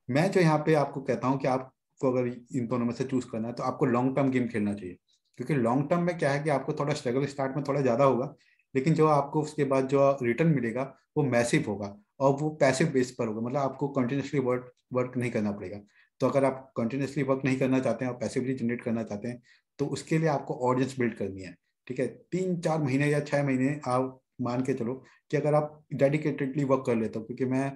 मैं जो यहाँ पे आपको कहता हूँ कि आपको अगर इन दोनों में से चूज करना है तो आपको लॉन्ग टर्म गेम खेलना चाहिए। क्योंकि लॉन्ग टर्म में क्या है कि आपको थोड़ा स्ट्रगल स्टार्ट में थोड़ा ज्यादा होगा, लेकिन जो आपको उसके बाद जो रिटर्न मिलेगा वो मैसिव होगा, और वो पैसिव बेस पर होगा, मतलब आपको कंटिन्यूसली वर्क वर्क नहीं करना पड़ेगा। तो अगर आप कंटिन्यूसली वर्क नहीं करना चाहते हैं और पैसिवली जनरेट करना चाहते हैं तो उसके लिए आपको ऑडियंस बिल्ड करनी है। ठीक है, 3-4 महीने या 6 महीने आप मान के चलो कि अगर आप डेडिकेटेडली वर्क कर लेते हो, क्योंकि मैं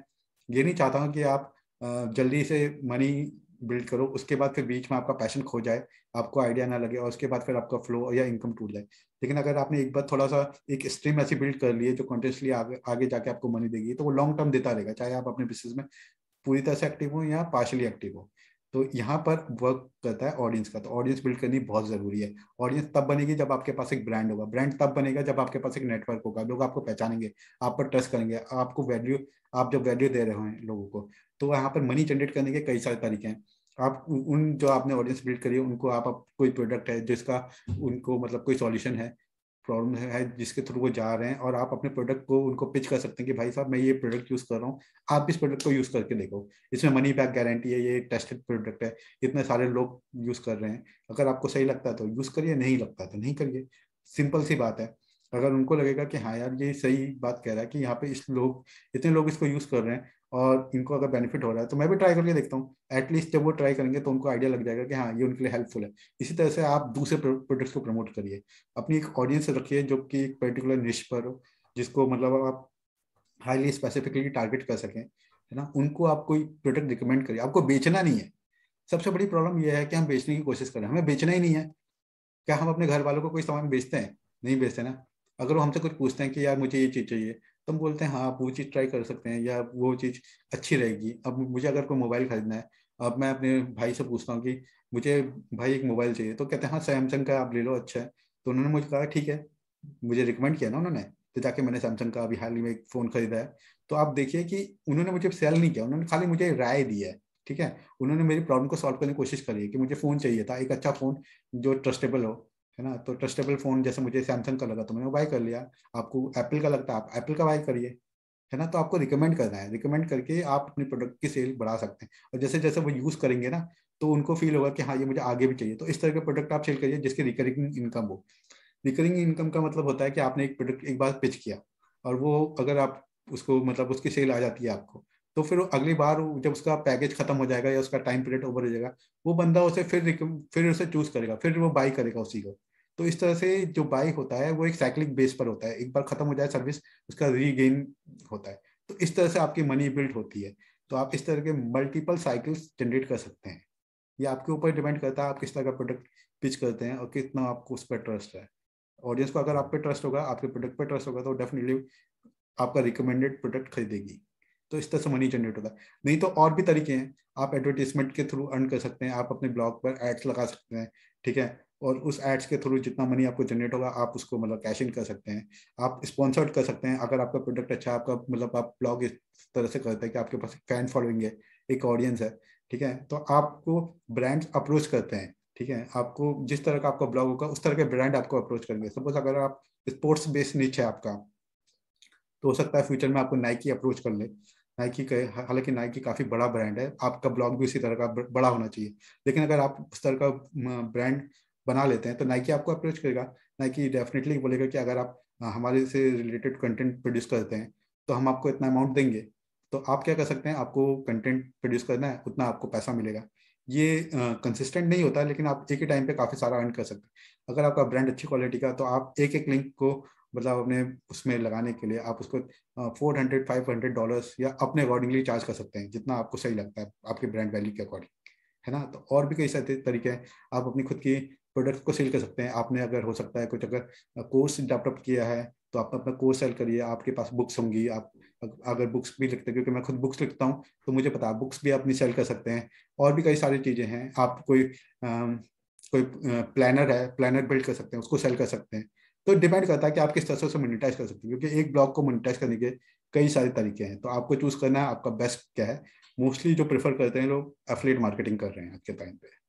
ये नहीं चाहता हूँ कि आप जल्दी से मनी बिल्ड करो उसके बाद फिर बीच में आपका पैशन खो जाए, आपको आइडिया ना लगे और उसके बाद फिर आपका फ्लो या इनकम टूट जाए। लेकिन अगर आपने एक बार थोड़ा सा एक स्ट्रीम ऐसी बिल्ड कर ली है जो कंटिन्यूसली आगे आगे जाके आपको मनी देगी, तो वो लॉन्ग टर्म देता रहेगा, चाहे आप अपने बिजनेस में पूरी तरह से एक्टिव हो या पार्शली एक्टिव हो। तो यहाँ पर वर्क करता है ऑडियंस का, तो ऑडियंस बिल्ड करनी बहुत जरूरी है। ऑडियंस तब बनेगी जब आपके पास एक ब्रांड होगा, ब्रांड तब बनेगा जब आपके पास एक नेटवर्क होगा, लोग आपको पहचानेंगे, आप पर ट्रस्ट करेंगे, आपको वैल्यू, आप जब वैल्यू दे रहे हैं लोगों को। तो यहाँ पर मनी जनरेट करने के कई सारे तरीके हैं। आप उन जो आपने ऑडियंस बिल्ड करी है उनको आप कोई प्रोडक्ट है जिसका उनको मतलब कोई सॉल्यूशन है, प्रॉब्लम है जिसके थ्रू वो जा रहे हैं, और आप अपने प्रोडक्ट को उनको पिच कर सकते हैं कि भाई साहब मैं ये प्रोडक्ट यूज कर रहा हूँ, आप इस प्रोडक्ट को यूज करके देखो, इसमें मनी बैक गारंटी है, ये टेस्टेड प्रोडक्ट है, इतने सारे लोग यूज कर रहे हैं, अगर आपको सही लगता है तो यूज करिए, नहीं लगता तो नहीं करिए। सिंपल सी बात है। अगर उनको लगेगा कि हाँ यार ये सही बात कह रहा है कि यहाँ पे इस लोग इतने लोग इसको यूज कर रहे हैं और इनको अगर बेनिफिट हो रहा है तो मैं भी ट्राई करके देखता हूँ, एटलीस्ट जब वो ट्राई करेंगे तो उनको आइडिया लग जाएगा कि हाँ ये उनके लिए हेल्पफुल है। इसी तरह से आप दूसरे प्रोडक्ट्स को प्रमोट करिए, अपनी एक ऑडियंस रखिए जो कि एक पर्टिकुलर निश पर हो, जिसको मतलब आप हाईली स्पेसिफिकली टारगेट कर सकें, है ना। उनको आप कोई प्रोडक्ट रिकमेंड करिए, आपको बेचना नहीं है। सबसे बड़ी प्रॉब्लम यह है कि हम बेचने की कोशिश करें, हमें बेचना ही नहीं है। क्या हम अपने घर वालों को कोई सामान बेचते हैं? नहीं बेचते ना। अगर वो हमसे कुछ पूछते हैं कि यार मुझे ये चीज़ चाहिए, तो हम बोलते हैं हाँ आप वो चीज़ ट्राई कर सकते हैं या वो चीज़ अच्छी रहेगी। अब मुझे अगर कोई मोबाइल खरीदना है, अब मैं अपने भाई से पूछता हूँ कि मुझे भाई एक मोबाइल चाहिए, तो कहते हैं हाँ सैमसंग का आप ले लो, अच्छा है। तो उन्होंने मुझे कहा ठीक है, मुझे रिकमेंड किया ना उन्होंने, तो जाके मैंने सैमसंग का अभी हाल ही में एक फ़ोन खरीदा है। तो आप देखिए कि उन्होंने मुझे सेल नहीं किया, उन्होंने खाली मुझे राय दी है। ठीक है, उन्होंने मेरी प्रॉब्लम को सॉल्व करने की कोशिश करी है कि मुझे फ़ोन चाहिए था, एक अच्छा फ़ोन जो ट्रस्टेबल हो, है ना। तो ट्रस्टेबल फोन जैसे मुझे सैमसंग का लगा तो मैंने वो बाय कर लिया। आपको एप्पल का लगता है आप एप्पल का बाय करिए, है ना। तो आपको रिकमेंड करना है, रिकमेंड करके आप अपने प्रोडक्ट की सेल बढ़ा सकते हैं, और जैसे जैसे वो यूज करेंगे ना तो उनको फील होगा कि हाँ ये मुझे आगे भी चाहिए। तो इस तरह के प्रोडक्ट आप सेल करिए जिसकी रिकरिंग इनकम हो। रिकरिंग इनकम का मतलब होता है कि आपने एक प्रोडक्ट एक बार पिच किया और वो अगर आप उसको मतलब उसकी सेल आ जाती है आपको, तो फिर अगली बार जब उसका पैकेज खत्म हो जाएगा या उसका टाइम पीरियड ओवर हो जाएगा, वो बंदा उसे फिर उसे चूज करेगा, फिर वो बाई करेगा उसी को। तो इस तरह से जो बाई होता है वो एक साइक्लिक बेस पर होता है, एक बार खत्म हो जाए सर्विस, उसका रीगेन होता है। तो इस तरह से आपकी मनी बिल्ड होती है। तो आप इस तरह के मल्टीपल साइकिल्स जनरेट कर सकते हैं। ये आपके ऊपर डिपेंड करता है आप किस तरह का प्रोडक्ट पिच करते हैं और कितना आपको उस पर ट्रस्ट है। ऑडियंस को अगर आप पे ट्रस्ट होगा, आपके प्रोडक्ट पे ट्रस्ट होगा, तो डेफिनेटली आपका रिकमेंडेड प्रोडक्ट खरीदेगी। तो इस तरह से मनी जनरेट होता है। नहीं तो और भी तरीके हैं, आप एडवर्टीजमेंट के थ्रू अर्न कर सकते हैं, आप अपने ब्लॉग पर एड्स लगा सकते हैं, ठीक है। और उस एड्स के थ्रू जितना मनी आपको जनरेट होगा आप उसको मतलब कैश इन कर सकते हैं। आप स्पॉन्सर्ड कर सकते हैं, अगर आपका प्रोडक्ट अच्छा है, आपका मतलब आप ब्लॉग इस तरह से करते हैं कि आपके पास फैन फॉलोइंग है, एक ऑडियंस है, ठीक है, तो आपको ब्रांड्स अप्रोच करते हैं, ठीक है। आपको जिस तरह का आपका ब्लॉग होगा उस तरह के ब्रांड आपको अप्रोच करेंगे। सपोज अगर आप स्पोर्ट्स बेस्ड नीच है आपका, तो हो सकता है फ्यूचर में आपको नाइकी अप्रोच कर ले। नाइकी का, हालांकि नाइकी काफी बड़ा ब्रांड है, आपका ब्लॉग भी उसी तरह का बड़ा होना चाहिए। लेकिन अगर आप उस तरह का ब्रांड बना लेते हैं तो नाइकी आपको अप्रोच करेगा। नाइकी डेफिनेटली बोलेगा कि अगर आप हमारे से रिलेटेड कंटेंट प्रोड्यूस करते हैं तो हम आपको इतना अमाउंट देंगे। तो आप क्या कर सकते हैं, आपको कंटेंट प्रोड्यूस करना है, उतना आपको पैसा मिलेगा। ये कंसिस्टेंट नहीं होता, लेकिन आप एक ही टाइम पे काफी सारा अर्न कर सकते हैं। अगर आपका ब्रांड अच्छी क्वालिटी का, तो आप एक एक लिंक को मतलब अपने उसमें लगाने के लिए आप उसको $400-500 या अपने अकॉर्डिंगली चार्ज कर सकते हैं, जितना आपको सही लगता है आपके ब्रांड वैल्यू के अकॉर्डिंग, है ना। तो और भी कई सारे तरीके हैं, आप अपनी खुद की प्रोडक्ट को सेल कर सकते हैं। आपने अगर हो सकता है कुछ अगर कोर्स डेवलप किया है तो आप अपना कोर्स सेल करिए। आपके पास बुक्स होंगी, आप अगर बुक्स भी लिखते हैं, क्योंकि मैं खुद बुक्स लिखता हूँ तो मुझे पता है बुक्स भी अपनी सेल कर सकते हैं। और भी कई सारी चीजें हैं, आप कोई प्लानर है, प्लानर बिल्ड कर सकते हैं, उसको सेल कर सकते हैं। तो डिपेंड करता है कि आप किस तरह से उसे मोनेटाइज कर सकते हैं, क्योंकि एक ब्लॉग को मोनेटाइज करने के कई सारे तरीके हैं। तो आपको चूज करना है आपका बेस्ट क्या है। मोस्टली जो प्रेफर करते हैं लोग एफिलिएट मार्केटिंग कर रहे हैं आज के टाइम पे।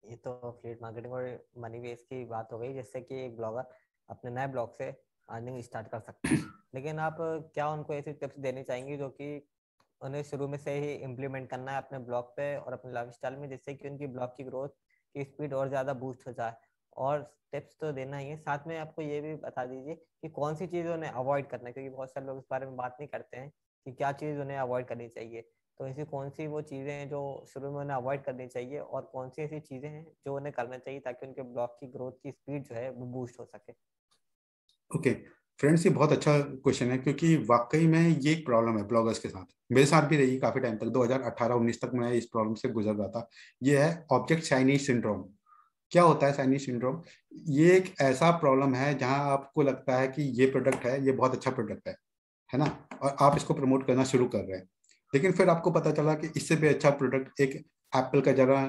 ये तो फ्लीट मार्केटिंग और मनी बेस की बात हो गई, जिससे कि एक ब्लॉगर अपने नए ब्लॉग से अर्निंग स्टार्ट कर सकता है। लेकिन आप क्या उनको ऐसी टिप्स देनी चाहेंगे जो कि उन्हें शुरू में से ही इम्प्लीमेंट करना है अपने ब्लॉग पे और अपने लाइफ स्टाइल में, जिससे कि उनकी ब्लॉग की ग्रोथ की स्पीड और ज़्यादा बूस्ट हो जाए? और टिप्स तो देना ही है, साथ में आपको ये भी बता दीजिए कि कौन सी चीज़ उन्हें अवॉइड करना है, क्योंकि बहुत सारे लोग इस बारे में बात नहीं करते हैं कि क्या चीज़ उन्हें अवॉइड करनी चाहिए। तो ऐसी कौन सी वो चीज़ें हैं जो शुरू में उन्हें अवॉइड करनी चाहिए, और कौन सी ऐसी चीज़ें हैं जो उन्हें करना चाहिए ताकि उनके ब्लॉग की ग्रोथ की स्पीड जो है वो बूस्ट हो सके? ओके फ्रेंड्स, ये बहुत अच्छा क्वेश्चन है, क्योंकि वाकई में ये एक प्रॉब्लम है ब्लॉगर्स के साथ। मेरे साथ भी रही काफी टाइम तक, 2018-19 तक मैं इस प्रॉब्लम से गुजर रहा था। ये है ऑब्जेक्ट चाइनीज सिंड्रोम। क्या होता है चाइनीज सिंड्रोम? ये एक ऐसा प्रॉब्लम है जहां आपको लगता है कि ये प्रोडक्ट है, ये बहुत अच्छा प्रोडक्ट है ना, और आप इसको प्रमोट करना शुरू कर रहे हैं। लेकिन फिर आपको पता चला कि इससे भी अच्छा प्रोडक्ट एक एप्पल का जरा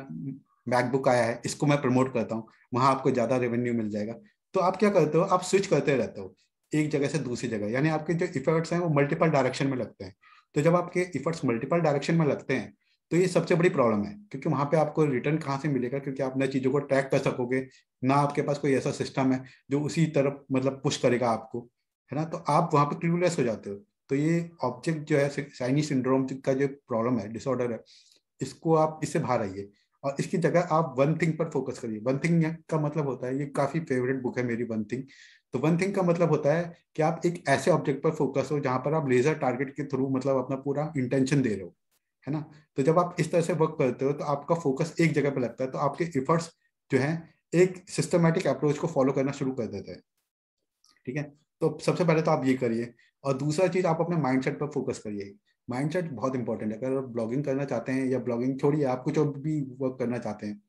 मैकबुक आया है, इसको मैं प्रमोट करता हूँ, वहां आपको ज्यादा रेवेन्यू मिल जाएगा। तो आप क्या करते हो, आप स्विच करते रहते हो एक जगह से दूसरी जगह, यानी आपके जो इफर्ट्स हैं वो मल्टीपल डायरेक्शन में लगते हैं। तो जब आपके इफर्ट्स मल्टीपल डायरेक्शन में लगते हैं तो ये सबसे बड़ी प्रॉब्लम है, क्योंकि वहां पे आपको रिटर्न कहाँ से मिलेगा, क्योंकि आप नई चीजों को ट्रैक कर सकोगे ना, आपके पास कोई ऐसा सिस्टम है जो उसी तरफ मतलब पुश करेगा आपको, है ना। तो आप वहां पे क्लूलेस हो जाते हो। तो ये ऑब्जेक्ट जो है चाइनीज सिंड्रोम का जो प्रॉब्लम है, डिसऑर्डर है, इसको आप इससे बाहर आइए और इसकी जगह आप वन थिंग पर फोकस करिए। वन थिंग का मतलब होता है, ये काफी फेवरेट बुक है मेरी, वन थिंग। तो वन थिंग का मतलब होता है कि आप एक ऐसे ऑब्जेक्ट पर फोकस हो जहां पर आप लेजर टारगेट के थ्रू मतलब अपना पूरा इंटेंशन दे रहे हो, है ना। तो जब आप इस तरह से वर्क करते हो तो आपका फोकस एक जगह पर लगता है, तो आपके इफर्ट्स जो है एक सिस्टमेटिक अप्रोच को फॉलो करना शुरू कर देते हैं, ठीक है। तो सबसे पहले तो आप ये करिए। और दूसरा चीज, आप अपने माइंडसेट पर फोकस करिए। माइंडसेट बहुत इंपॉर्टेंट है। अगर आप ब्लॉगिंग करना चाहते हैं, या ब्लॉगिंग छोड़िए, आप कुछ और भी वर्क करना चाहते हैं,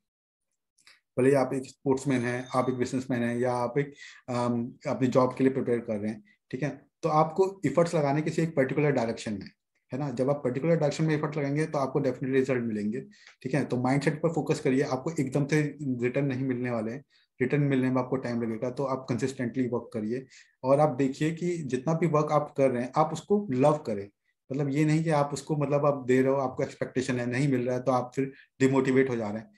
भले आप एक स्पोर्ट्समैन हैं, आप एक बिजनेसमैन हैं, या आप एक अपनी जॉब के लिए प्रिपेयर कर रहे हैं, ठीक है, तो आपको इफर्ट्स लगाने किसी एक पर्टिकुलर डायरेक्शन में, है ना। जब आप पर्टिकुलर डायरेक्शन में इफर्ट लगाएंगे तो आपको डेफिनेटली रिजल्ट मिलेंगे, ठीक है। तो माइंडसेट पर फोकस करिए। आपको एकदम से रिटर्न नहीं मिलने वाले हैं, रिटर्न मिलने में आपको टाइम लगेगा। तो आप कंसिस्टेंटली वर्क करिए और आप देखिए कि जितना भी वर्क आप कर रहे हैं आप उसको लव करें। मतलब ये नहीं कि आप उसको मतलब आप दे रहे हो, आपको एक्सपेक्टेशन है, नहीं मिल रहा है तो आप फिर डिमोटिवेट हो जा रहे हैं।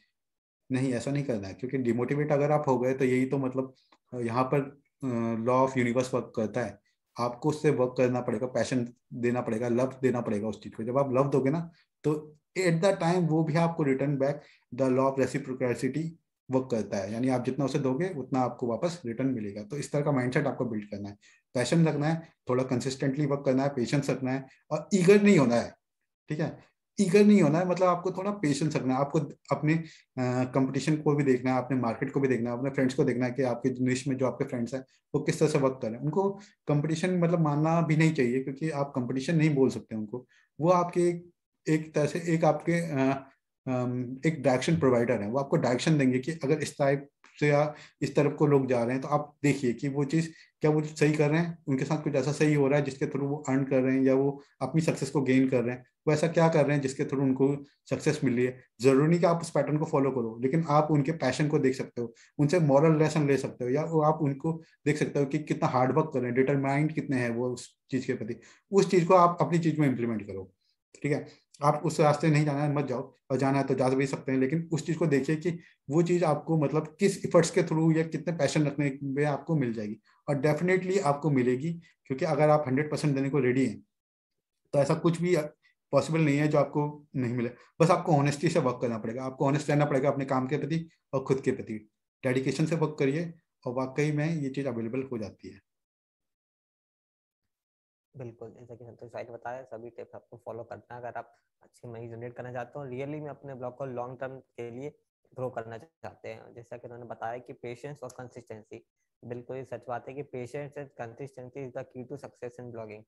नहीं, ऐसा नहीं करना है, क्योंकि डिमोटिवेट अगर आप हो गए तो यही तो मतलब यहाँ पर लॉ ऑफ यूनिवर्स वर्क करता है। आपको उससे वर्क करना पड़ेगा, पैशन देना पड़ेगा, लव देना पड़ेगा उस चीज को। जब आप लव दोगे ना, तो एट द टाइम वो भी आपको return back the law of reciprocity work करता है, यानी आप जितना उसे दोगे उतना आपको वापस रिटर्न मिलेगा। तो इस तरह का माइंडसेट आपको बिल्ड करना है, पैशन रखना है, थोड़ा कंसिस्टेंटली वर्क करना है, पेशेंस रखना है और ईगर नहीं होना है। ठीक है, ईगर नहीं होना है, मतलब आपको थोड़ा पेशेंस रखना है, आपको अपने कंपटीशन को भी देखना है, अपने मार्केट को भी देखना है, अपने फ्रेंड्स को देखना है कि आपके निश में जो आपके फ्रेंड्स हैं वो किस तरह से वर्क कर रहे हैं। उनको कंपटीशन मतलब मानना भी नहीं चाहिए, क्योंकि आप कंपटीशन नहीं बोल सकते उनको। वो आपके एक तरह से एक आपके एक डायरेक्शन प्रोवाइडर है, वो आपको डायरेक्शन देंगे कि अगर इस टाइप से या इस तरफ को लोग जा रहे हैं तो आप देखिए कि वो चीज़ क्या वो सही कर रहे हैं, उनके साथ कुछ ऐसा सही हो रहा है जिसके थ्रू वो अर्न कर रहे हैं या वो अपनी सक्सेस को गेन कर रहे हैं, वो ऐसा क्या कर रहे हैं जिसके थ्रू उनको सक्सेस मिल रही है। जरूरी नहीं कि आप उस पैटर्न को फॉलो करो, लेकिन आप उनके पैशन को देख सकते हो, उनसे मॉरल लेसन ले सकते हो, या वो आप उनको देख सकते हो कि कितना हार्ड वर्क कर रहे हैं, डिटरमाइंड कितने हैं वो उस चीज के प्रति। उस चीज को आप अपनी चीज में इंप्लीमेंट करो। ठीक है, आप उस रास्ते नहीं जाना है मत जाओ, और जाना है तो जा भी सकते हैं, लेकिन उस चीज को देखिए कि वो चीज आपको मतलब किस इफर्ट्स के थ्रू या कितने पैशन रखने में आपको मिल जाएगी, और डेफिनेटली आपको मिलेगी। क्योंकि अगर आप 100% देने को रेडी हैं तो ऐसा कुछ भी पॉसिबल नहीं है जो आपको नहीं मिले। बस आपको ऑनेस्टी से वर्क करना पड़ेगा, आपको ऑनेस्ट रहना पड़ेगा अपने काम के प्रति और खुद के प्रति। डेडिकेशन से वर्क करिए और वाकई में ये चीज़ अवेलेबल हो जाती है। बिल्कुल, जैसा कि संतोष भाई ने बताया, सभी टिप्स आपको फॉलो करना है अगर आप अच्छी मनी जनरेट करना चाहते हो, रियली में अपने ब्लॉग को लॉन्ग टर्म के लिए ग्रो करना चाहते हैं। जैसा कि उन्होंने बताया कि पेशेंस और कंसिस्टेंसी, बिल्कुल ये सच बात है कि patience and consistency is the key to success in blogging.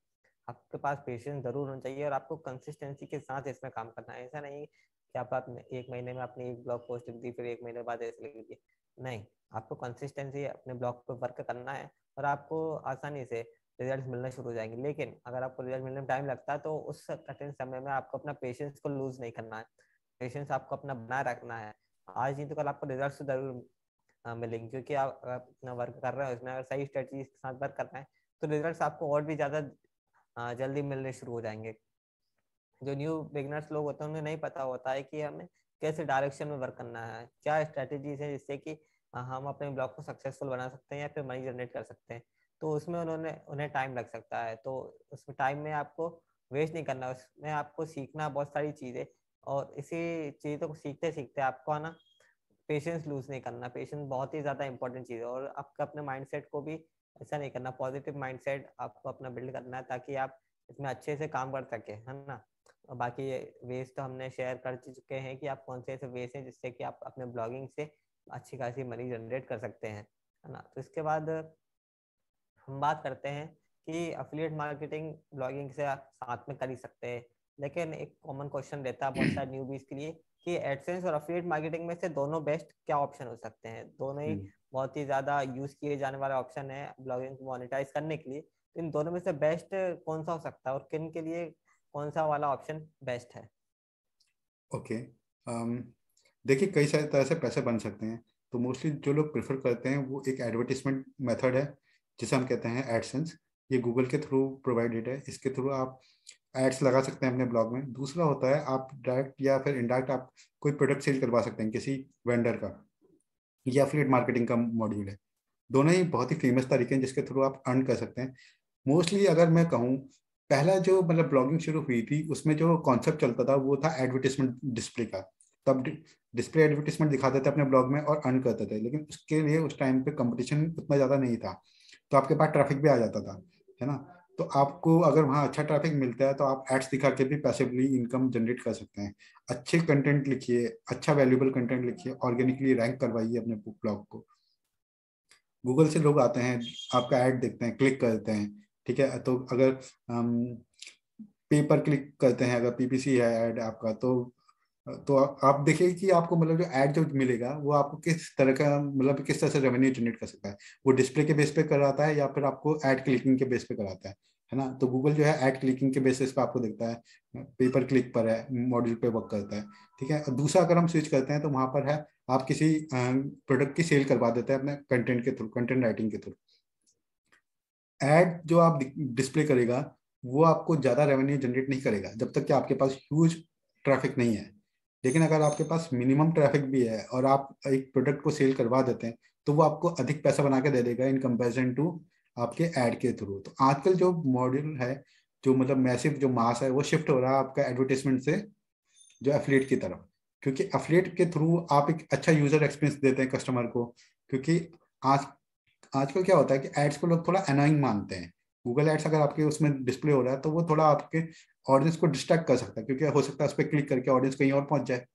आपके पास पेशेंस जरूर होना चाहिए और आपको कंसिस्टेंसी के साथ इसमें काम करना है। ऐसा नहीं कि आप एक महीने में आपने एक ब्लॉग पोस्ट लिख दी फिर एक महीने बाद ऐसे लिख दिए, नहीं, आपको कंसिस्टेंसी अपने ब्लॉग पर वर्क करना है और आपको आसानी से रिजल्ट मिलना शुरू हो जाएंगे। लेकिन अगर आपको रिजल्ट मिलने में टाइम लगता है तो उस कठिन समय में आपको अपना पेशेंस को लूज नहीं करना है, पेशेंस आपको अपना बनाए रखना है। आज नहीं तो कल आपको रिजल्ट जरूर मिलेंगे, क्योंकि आप अपना वर्क कर रहे हो उसमें अगर सही स्ट्रेटजी के साथ वर्क करना है तो रिजल्ट आपको और भी ज़्यादा जल्दी मिलने शुरू हो जाएंगे। जो न्यू बिगनर्स लोग होते हैं उन्हें नहीं पता होता है कि हमें कैसे डायरेक्शन में वर्क करना है, क्या स्ट्रेटेजीज है जिससे कि हम अपने ब्लॉग को सक्सेसफुल बना सकते हैं या फिर मनी जनरेट कर सकते हैं। तो उसमें उन्हें टाइम लग सकता है, तो उसमें टाइम में आपको वेस्ट नहीं करना, उसमें आपको सीखना बहुत सारी चीज़ें, और इसी चीज़ों को सीखते सीखते आपको आना पेशेंस लूज नहीं करना। पेशेंस बहुत ही ज़्यादा इंपॉर्टेंट चीज़ है, और आपका अपने माइंडसेट को भी ऐसा नहीं करना, पॉजिटिव माइंडसेट आपको अपना बिल्ड करना है ताकि आप इसमें अच्छे से काम कर सके, है ना। और बाकी वेज तो हमने शेयर कर चुके हैं कि आप कौन से ऐसे वेज हैं जिससे कि आप अपने ब्लॉगिंग से अच्छी खासी मनी जनरेट कर सकते हैं, है ना। तो इसके बाद हम बात करते हैं कि अफिलिएट मार्केटिंग ब्लॉगिंग से आप साथ में कर ही सकते हैं, लेकिन एक कॉमन क्वेश्चन रहता है बहुत सारे न्यूबीज के लिए कि एडसेंस और अफिलिएट मार्केटिंग में से दोनों बेस्ट क्या ऑप्शन हो सकते हैं। दोनों ही बहुत ही ज्यादा यूज किए जाने वाला ऑप्शन है ब्लॉगिंग को मोनेटाइज करने के लिए, तो इन दोनों में से बेस्ट कौन सा हो सकता है और किन के लिए कौन सा वाला ऑप्शन बेस्ट है। ओके, देखिए कई सारे तरह से पैसे बन सकते हैं। तो मोस्टली जो लोग प्रेफर करते हैं वो एक एडवर्टीजमेंट मेथड है जिसे हम कहते हैं एडसेंस। ये गूगल के थ्रू प्रोवाइडेड है, इसके थ्रू आप एड्स लगा सकते हैं अपने ब्लॉग में। दूसरा होता है आप डायरेक्ट या फिर इनडायरेक्ट आप कोई प्रोडक्ट सेल करवा सकते हैं किसी वेंडर का, या एफिलिएट मार्केटिंग का मॉड्यूल है। दोनों ही बहुत ही फेमस तरीके हैं जिसके थ्रू आप अर्न कर सकते हैं। मोस्टली अगर मैं कहूँ, पहला जो मतलब ब्लॉगिंग शुरू हुई थी उसमें जो कॉन्सेप्ट चलता था वो था एडवर्टीजमेंट डिस्प्ले का। तब डिस्प्ले एडवर्टीजमेंट दिखाते थे अपने ब्लॉग में और अर्न करते थे, लेकिन उसके लिए उस टाइम पे कंपटीशन उतना ज़्यादा नहीं था, तो आपके पास ट्रैफिक भी आ जाता था, है ना। तो आपको अगर वहाँ अच्छा ट्रैफिक मिलता है तो आप एड्स दिखा के भी पैसिवली इनकम जनरेट कर सकते हैं। अच्छे कंटेंट लिखिए, अच्छा वैल्यूएबल कंटेंट लिखिए, ऑर्गेनिकली रैंक करवाइए अपने ब्लॉग को। गूगल से लोग आते हैं, आपका ऐड देखते हैं, क्लिक करते हैं। ठीक है, तो अगर पे पर क्लिक करते हैं, अगर पीपीसी है ऐड आपका, तो आप देखिए कि आपको मतलब जो ऐड जो मिलेगा वो आपको किस तरह का मतलब किस तरह से रेवेन्यू जनरेट कर सकता है। वो डिस्प्ले के बेस पे कराता है या फिर आपको ऐड क्लिकिंग के बेस पे कराता है ना। तो गूगल जो है ऐड क्लिकिंग के बेसिस पे आपको देखता है, पेपर क्लिक पर है, मॉड्यूल पे वर्क करता है। ठीक है, दूसरा अगर हम स्विच करते हैं तो वहां पर है आप किसी प्रोडक्ट की सेल करवा देते हैं अपने कंटेंट के थ्रू, कंटेंट राइटिंग के थ्रू। एड जो आप डिस्प्ले करेगा वो आपको ज़्यादा रेवेन्यू जनरेट नहीं करेगा जब तक कि आपके पास ह्यूज ट्रैफिक नहीं है। लेकिन अगर आपके पास मिनिमम ट्रैफिक भी है और आप एक प्रोडक्ट को सेल करवा देते हैं तो वो आपको अधिक पैसा बना के दे देगा इन कंपैरिजन टू आपके ऐड के थ्रू। तो आजकल जो मॉडल है, जो मतलब मैसिव जो मास है, वो शिफ्ट हो रहा है आपका एडवर्टीजमेंट से जो एफिलिएट की तरफ। क्योंकि अफिलिएट के थ्रू आप एक अच्छा यूजर एक्सपीरियंस देते हैं कस्टमर को। क्योंकि आज आजकल क्या होता है कि एड्स को लोग थोड़ा अनोइंग मानते हैं। गूगल एड्स अगर आपके उसमें डिस्प्ले हो रहा है तो वो थोड़ा आपके ऑडियंस को डिस्ट्रैक्ट कर सकता है, क्योंकि हो सकता है उस पर क्लिक करके ऑडियंस कहीं और पहुंच जाए,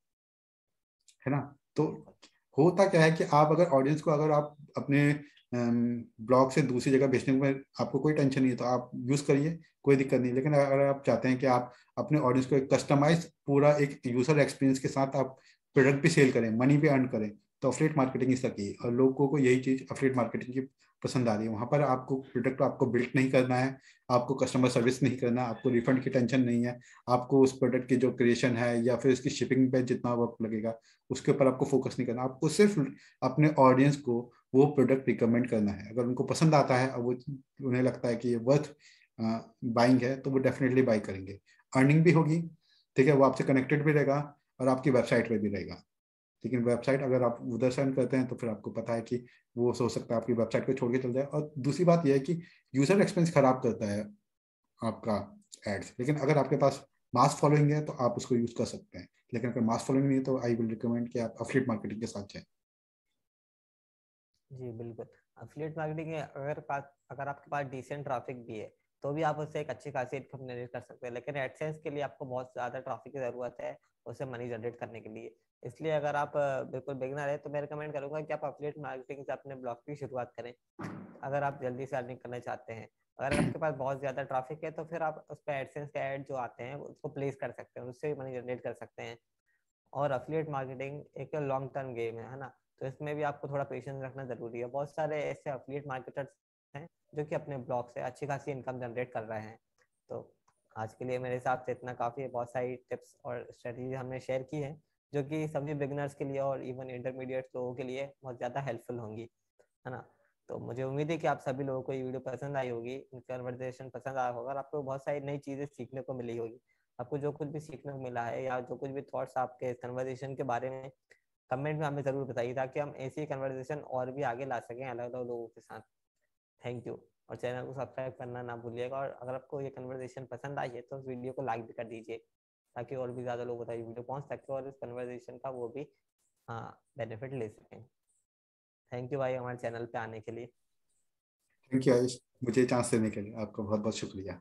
है ना। तो बिल्कुल। होता क्या है कि आप अगर ऑडियंस को अगर आप अपने ब्लॉग से दूसरी जगह भेजने में आपको कोई टेंशन नहीं है तो आप यूज करिए, कोई दिक्कत नहीं। लेकिन अगर आप चाहते हैं कि आप अपने ऑडियंस को एक कस्टमाइज पूरा एक यूजर एक्सपीरियंस के साथ आप प्रोडक्ट भी सेल करें, मनी भी अर्न करें, तो अफिलिएट मार्केटिंग इस की। और लोगों को यही चीज अफिलिएट मार्केटिंग की पसंद आ रही है। वहां पर आपको प्रोडक्ट आपको बिल्ड नहीं करना है, आपको कस्टमर सर्विस नहीं करना, आपको रिफंड की टेंशन नहीं है, आपको उस प्रोडक्ट की जो क्रिएशन है या फिर उसकी शिपिंग पे जितना वक्त लगेगा उसके ऊपर आपको फोकस नहीं करना। आपको सिर्फ अपने ऑडियंस को वो प्रोडक्ट रिकमेंड करना है। अगर उनको पसंद आता है और वो उन्हें लगता है कि ये वर्थ बाइंग है तो वो डेफिनेटली बाई करेंगे। अर्निंग भी होगी, ठीक है, वो आपसे कनेक्टेड भी रहेगा और आपकी वेबसाइट पे भी रहेगा। लेकिन वेबसाइट अगर आप उधर से अर्न करते हैं तो फिर आपको पता है कि वो सोच सकता है आपकी वेबसाइट को छोड़ के चल जाए। और दूसरी बात यह है कि यूजर एक्सपीरियंस खराब करता है आपका एड्स। लेकिन अगर आपके पास मास फॉलोइंग है तो आप उसको यूज कर सकते हैं। लेकिन अगर मास फॉलोइंग नहीं है तो आई विल रिकमेंड कि आप अफिलिएट मार्केटिंग के साथ जाएं। जी बिल्कुल। अफिलिएट मार्केटिंग अगर आपके पास डिसेंट ट्रैफिक भी है तो भी आप उससे एक अच्छी खासी इनकम जनरेट कर सकते हैं। लेकिन एडसेंस के लिए आपको बहुत ज़्यादा ट्रैफिक की ज़रूरत है उसे मनी जनरेट करने के लिए। इसलिए अगर आप बिल्कुल बिगनर है तो मैं रिकमेंड करूंगा कि आप अफिलिएट मार्केटिंग से अपने ब्लॉग की शुरुआत करें अगर आप जल्दी से अर्निंग करना चाहते हैं। अगर आपके पास बहुत ज़्यादा ट्रैफिक है तो फिर आप उस पर एडसेंस के ऐड जो आते हैं उसको प्लेस कर सकते हैं, उससे मनी जनरेट कर सकते हैं। और अफिलिएट मार्केटिंग एक लॉन्ग टर्म गेम है ना। तो इसमें भी आपको थोड़ा पेशेंस रखना जरूरी है। बहुत सारे ऐसे अफिलिएट मार्केटर्स हैं जो कि अपने ब्लॉग से अच्छी खासी इनकम जनरेट कर रहे हैं। तो आज के लिए मेरे हिसाब से इतना काफ़ी है। बहुत सारी टिप्स और स्ट्रेटजी हमने शेयर की है जो कि सभी बिगनर्स के लिए और इवन इंटरमीडिएट लोगों के लिए बहुत ज़्यादा हेल्पफुल होंगी, है ना। तो मुझे उम्मीद है कि आप सभी लोगों को ये वीडियो पसंद आई होगी, कन्वर्सेशन पसंद आया होगा और आपको बहुत सारी नई चीज़ें सीखने को मिली होगी। आपको जो कुछ भी सीखने को मिला है या जो कुछ भी थॉट्स आपके इस कन्वर्सेशन के बारे में कमेंट में हमें ज़रूर बताइए ताकि हम ऐसी कन्वर्सेशन और भी आगे ला सकें अलग अलग लोगों के साथ। Thank you. और चैनल को सब्सक्राइब करना ना भूलिएगा। और अगर आपको ये कन्वर्सेशन पसंद आई है तो उस वीडियो को लाइक भी कर दीजिए ताकि और भी ज़्यादा लोगों तक ये वीडियो पहुँच सके और इस कन्वर्सेशन का वो भी बेनिफिट ले सकें। थैंक यू भाई हमारे चैनल पे आने के लिए। थैंक यू आयुष, मुझे चांस देने के लिए आपका बहुत बहुत शुक्रिया।